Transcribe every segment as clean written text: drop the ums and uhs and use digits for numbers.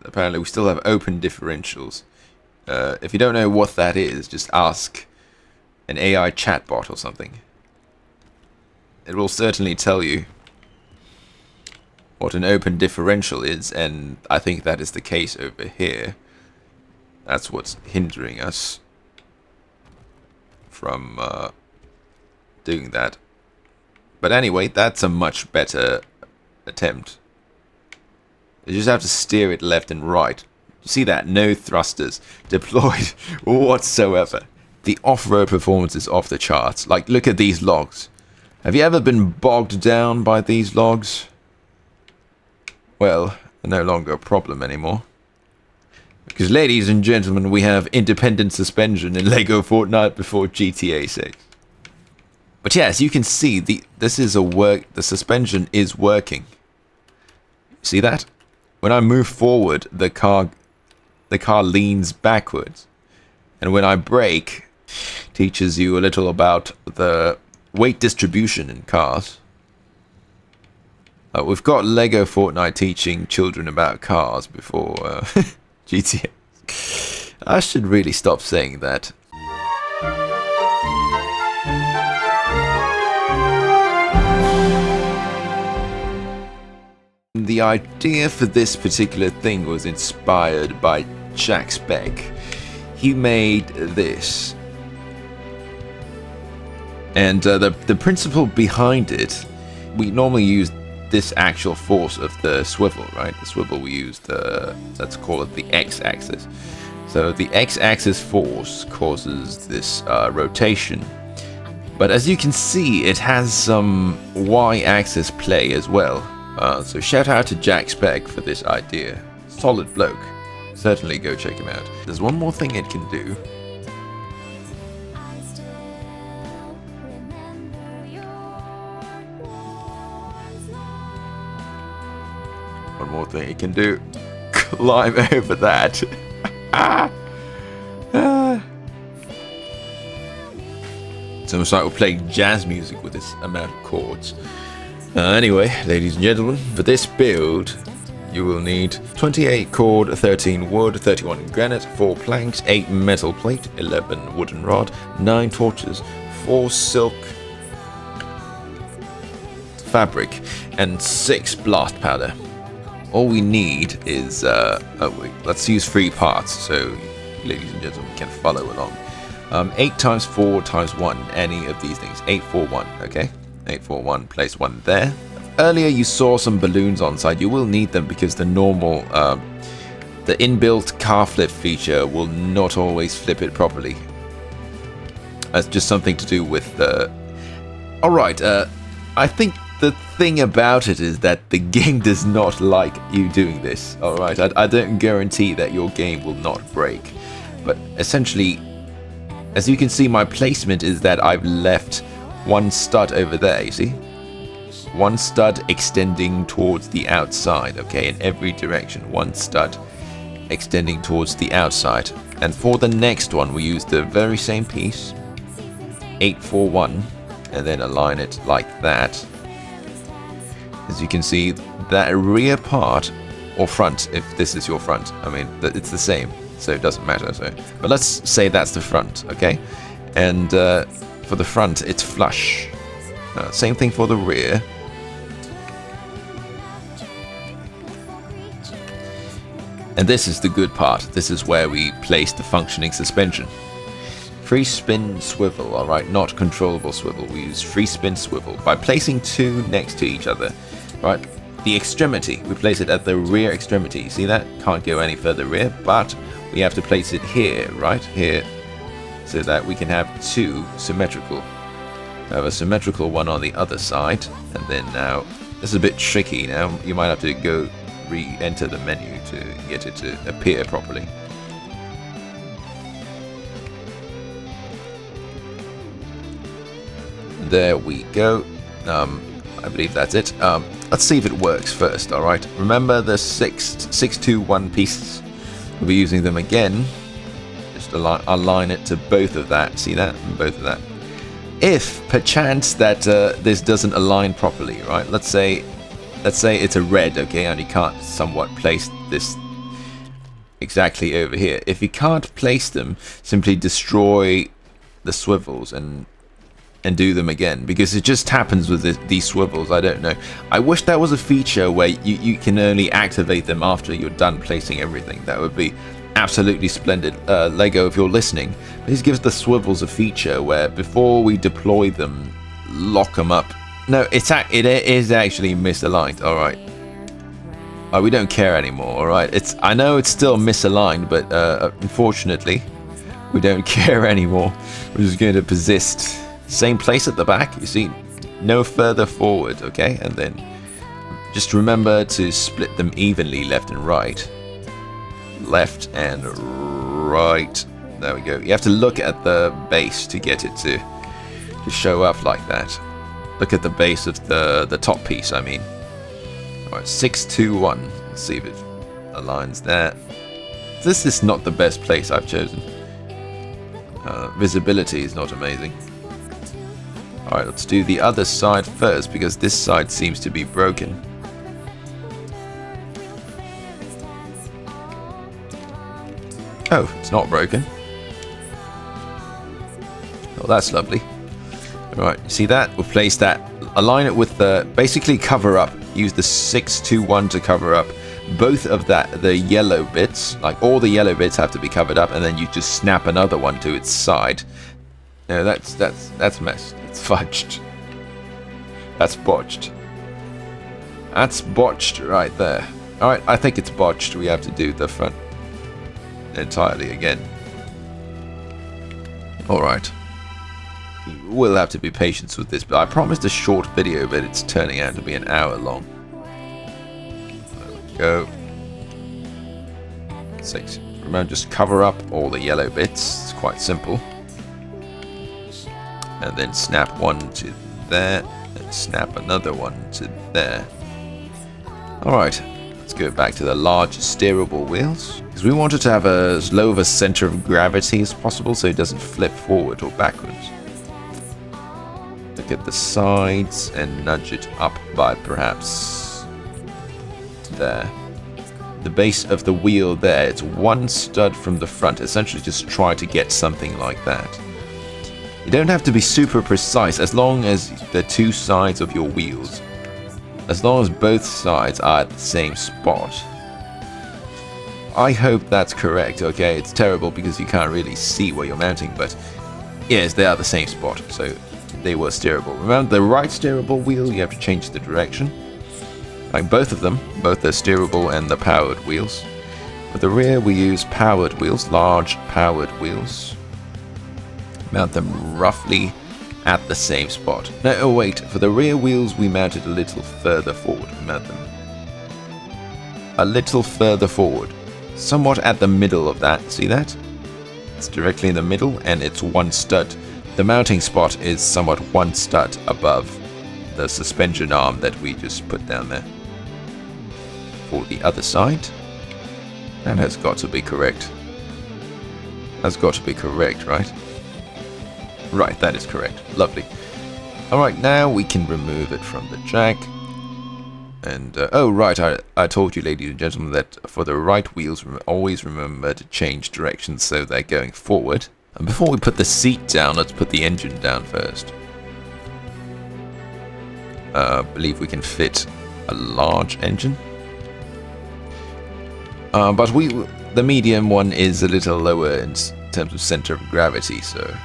apparently we still have open differentials. If you don't know what that is, just ask an AI chatbot or something. It will certainly tell you what an open differential is, and I think that is the case over here. That's what's hindering us from doing that. But anyway, that's a much better attempt. You just have to steer it left and right. You see that? No thrusters deployed whatsoever. The off-road performance is off the charts. Like, look at these logs. Have you ever been bogged down by these logs? Well, they're no longer a problem anymore. Because, ladies and gentlemen, we have independent suspension in LEGO Fortnite before GTA 6. But yeah, as you can see, the suspension is working. See that? When I move forward, the car leans backwards. And when I brake, teaches you a little about the weight distribution in cars. We've got LEGO Fortnite teaching children about cars before GTA. I should really stop saying that. The idea for this particular thing was inspired by Jack Speck. He made this. And the principle behind it, we normally use this actual force of the swivel, right? The swivel we used, let's call it the x-axis. So the x-axis force causes this rotation. But as you can see, it has some y-axis play as well. So shout out to Jack Speck for this idea. Solid bloke. Certainly go check him out. There's one more thing it can do. One more thing it can do. Climb over that. It's almost like we're playing jazz music with this amount of chords. Anyway, ladies and gentlemen, for this build, you will need 28 cord, 13 wood, 31 granite, 4 planks, 8 metal plate, 11 wooden rod, 9 torches, 4 silk fabric, and 6 blast powder. All we need is, let's use 3 parts so ladies and gentlemen can follow along. 8 times 4 times 1, any of these things. 8, 4, 1, okay? 8, 4, 1, place 1 there. Earlier you saw some balloons on site. You will need them because the normal, the inbuilt car flip feature will not always flip it properly. That's just something to do with the... Alright, I think the thing about it is that the game does not like you doing this. Alright, I don't guarantee that your game will not break. But essentially, as you can see, my placement is that I've left one stud over there, you see? One stud extending towards the outside, okay, in every direction. One stud extending towards the outside. And for the next one, we use the very same piece, 8, 4, 1, and then align it like that. As you can see, that rear part, or front, if this is your front, I mean, it's the same, so it doesn't matter. So, but let's say that's the front, okay? And for the front, it's flush. Same thing for the rear. And this is the good part. This is where we place the functioning suspension. Free spin swivel, alright, not controllable swivel. We use free spin swivel by placing 2 next to each other, right? The extremity, we place it at the rear extremity. See that? Can't go any further rear, but we have to place it here, right? Here, so that we can have 2 symmetrical. I have a symmetrical one on the other side, and then now, this is a bit tricky now. You might have to go re-enter the menu to get it to appear properly. There we go. I believe that's it. Let's see if it works first, alright? Remember the 621 pieces? We'll be using them again. Just align it to both of that. See that? And both of that. If perchance that this doesn't align properly, right? Let's say it's a red, okay, and you can't somewhat place this exactly over here. If you can't place them, simply destroy the swivels and do them again, because it just happens with these swivels. I don't know. I wish that was a feature where you can only activate them after you're done placing everything. That would be absolutely splendid. Lego, if you're listening, please give the swivels a feature where before we deploy them, lock them up. No, it is actually misaligned. All right. We don't care anymore. All right. I know it's still misaligned, but unfortunately, we don't care anymore. We're just going to persist. Same place at the back, you see, no further forward, okay? And then just remember to split them evenly, left and right. Left and right. There we go. You have to look at the base to get it to show up like that. Look at the base of the top piece, I mean. Alright, 6, 2, 1. Let's see if it aligns there. This is not the best place I've chosen. Visibility is not amazing. Alright, let's do the other side first, because this side seems to be broken. Oh, it's not broken. Oh, that's lovely. Alright, you see that? We'll place that, align it with the, basically cover up. Use the 6, 2, 1 to cover up both of the yellow bits. Like, all the yellow bits have to be covered up, and then you just snap another one to its side. No, that's messed. It's fudged. That's botched. That's botched right there. Alright, I think it's botched. We have to do the front entirely again. Alright. We'll have to be patient with this, but I promised a short video, but it's turning out to be an hour long. There we go. 6. Remember, just cover up all the yellow bits. It's quite simple. And then snap one to there, and snap another one to there. Alright, let's go back to the large steerable wheels, because we want it to have as low of a center of gravity as possible so it doesn't flip forward or backwards. Look at the sides and nudge it up by perhaps there. The base of the wheel there, it's one stud from the front. Essentially just try to get something like that. You don't have to be super precise, as long as the two sides of your wheels, as long as both sides are at the same spot. I hope that's correct, okay? It's terrible because you can't really see where you're mounting, but yes, they are the same spot, so they were steerable. Remember, the right steerable wheel, you have to change the direction. Like both of them, both the steerable and the powered wheels. For the rear, we use powered wheels, large powered wheels. Mount them roughly at the same spot. No, oh wait, for the rear wheels we mount it a little further forward. We mount them a little further forward. Somewhat at the middle of that, see that? It's directly in the middle and it's one stud. The mounting spot is somewhat one stud above the suspension arm that we just put down there. For the other side, that has got to be correct. That's got to be correct, right? Right, that is correct. Lovely. Alright, now we can remove it from the jack. And, oh right, I told you, ladies and gentlemen, that for the right wheels, always remember to change directions so they're going forward. And before we put the seat down, let's put the engine down first. I believe we can fit a large engine. But the medium one is a little lower in terms of center of gravity, so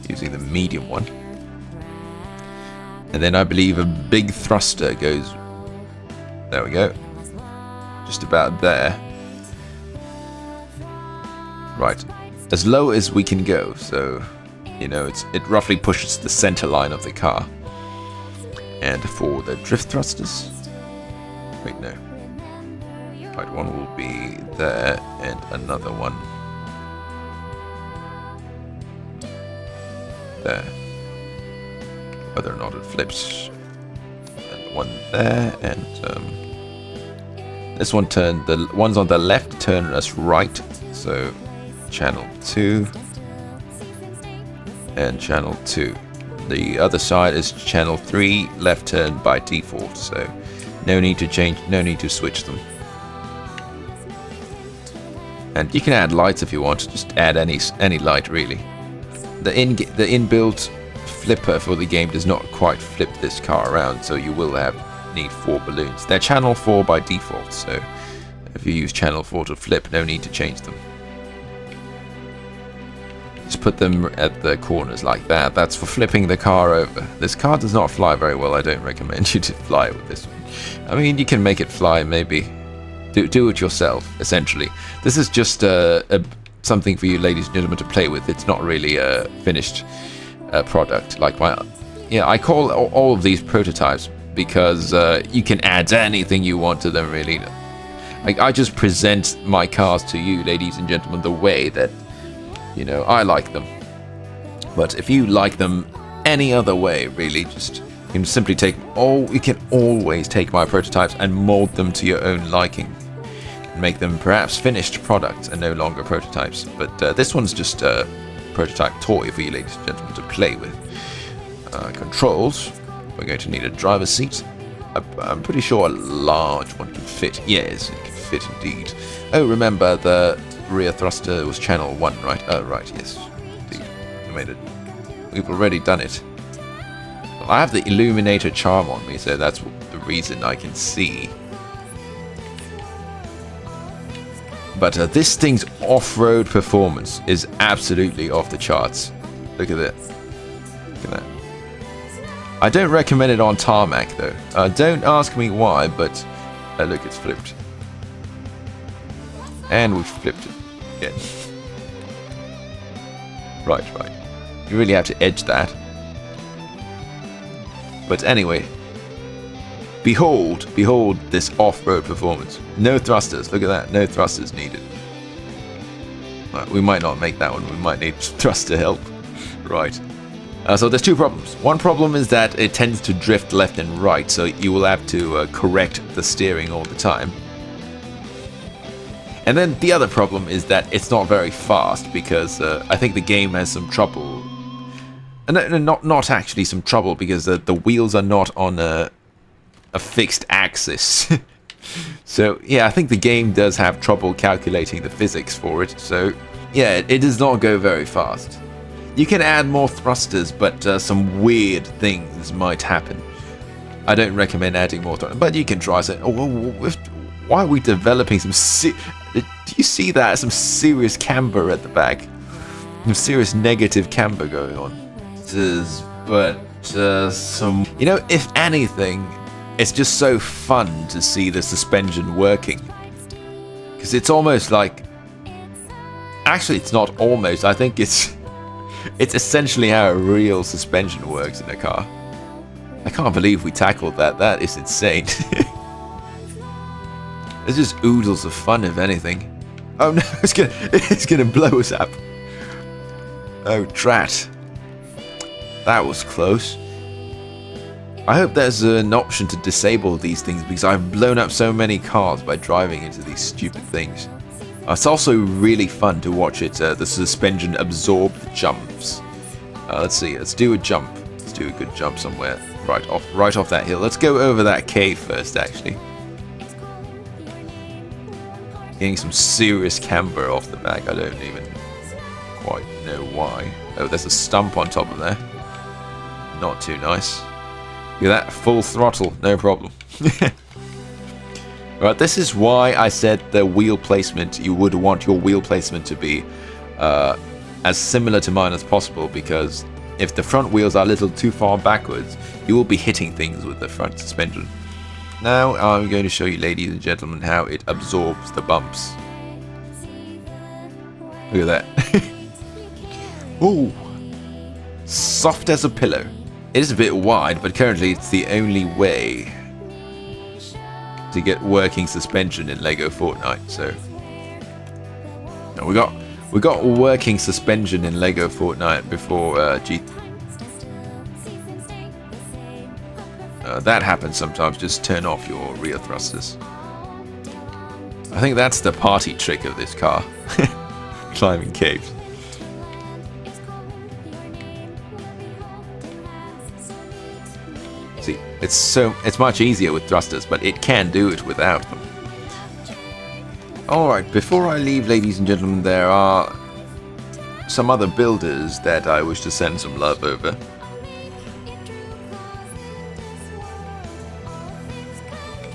using the medium one. And then I believe a big thruster goes, there we go, just about there. Right, as low as we can go, so you know it roughly pushes the center line of the car. And for the drift thrusters, wait, no, right, one will be there and another one there. Whether or not it flips, and one there, and this one turn, the ones on the left turn us right, so channel 2 and channel 2. The other side is channel 3, left turn by default, so no need to change, no need to switch them. And you can add lights if you want. Just add any light really. The inbuilt flipper for the game does not quite flip this car around, so you will need 4 balloons. They're channel 4 by default, so if you use channel 4 to flip, no need to change them. Just put them at the corners like that. That's for flipping the car over. This car does not fly very well. I don't recommend you to fly with this one. I mean, you can make it fly, maybe. Do it yourself, essentially. This is just something for you, ladies and gentlemen, to play with. It's not really a finished product. Like I call all of these prototypes because you can add anything you want to them, really. Like, I just present my cars to you, ladies and gentlemen, the way that, you know, I like them. But if you like them any other way, really, just you can simply you can always take my prototypes and mold them to your own liking. Make them perhaps finished products and no longer prototypes. But this one's just a prototype toy for you, ladies and gentlemen, to play with. Controls. We're going to need a driver's seat. I'm pretty sure a large one can fit. Yes, it can fit indeed. Oh, remember the rear thruster was channel 1, right? Oh, right, yes. Indeed. We made it. We've already done it. Well, I have the illuminator charm on me, so that's the reason I can see. But this thing's off-road performance is absolutely off the charts. Look at that. Look at that. I don't recommend it on tarmac, though. Don't ask me why, but look, it's flipped. And we've flipped it again. Right. You really have to edge that. But anyway, behold this off-road performance. No thrusters. Look at that. No thrusters needed. Right, we might not make that one. We might need thruster help. Right. So there's 2 problems. One problem is that it tends to drift left and right, so you will have to correct the steering all the time. And then the other problem is that it's not very fast, because I think the game has some trouble. No, not actually some trouble, because the wheels are not on a fixed axis. So yeah, I think the game does have trouble calculating the physics for it. So yeah, it does not go very fast. You can add more thrusters, but some weird things might happen. I don't recommend adding more thrusters, but you can try. Why are we developing some... Do you see that? Some serious camber at the back. Some serious negative camber going on. Some... You know, if anything, it's just so fun to see the suspension working. Because it's almost like... Actually, it's not almost. I think it's essentially how a real suspension works in a car. I can't believe we tackled that. That is insane. It's just oodles of fun, if anything. Oh no, it's gonna blow us up. Oh drat. That was close. I hope there's an option to disable these things, because I've blown up so many cars by driving into these stupid things. It's also really fun to watch it, the suspension absorb the jumps. Let's see, let's do a jump. Let's do a good jump somewhere. Right off that hill. Let's go over that cave first, actually. Getting some serious camber off the back. I don't even quite know why. Oh, there's a stump on top of there. Not too nice. Look at that, full throttle, no problem. Right, this is why I said the wheel placement, you would want your wheel placement to be as similar to mine as possible, because if the front wheels are a little too far backwards, you will be hitting things with the front suspension. Now I'm going to show you, ladies and gentlemen, how it absorbs the bumps. Look at that. Ooh, soft as a pillow. It is a bit wide, but currently it's the only way to get working suspension in Lego Fortnite. So we got working suspension in Lego Fortnite before that happens sometimes. Just turn off your rear thrusters. I think that's the party trick of this car. Climbing caves. See, it's much easier with thrusters, but it can do it without them. Alright, before I leave, ladies and gentlemen, there are some other builders that I wish to send some love over.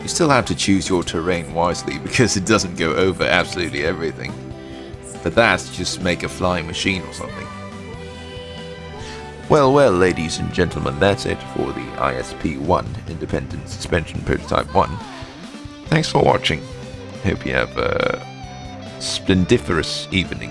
You still have to choose your terrain wisely because it doesn't go over absolutely everything. But that's just make a flying machine or something. Well, ladies and gentlemen, that's it for the ISP-1 Independent Suspension Prototype 1. Thanks for watching. Hope you have a splendiferous evening.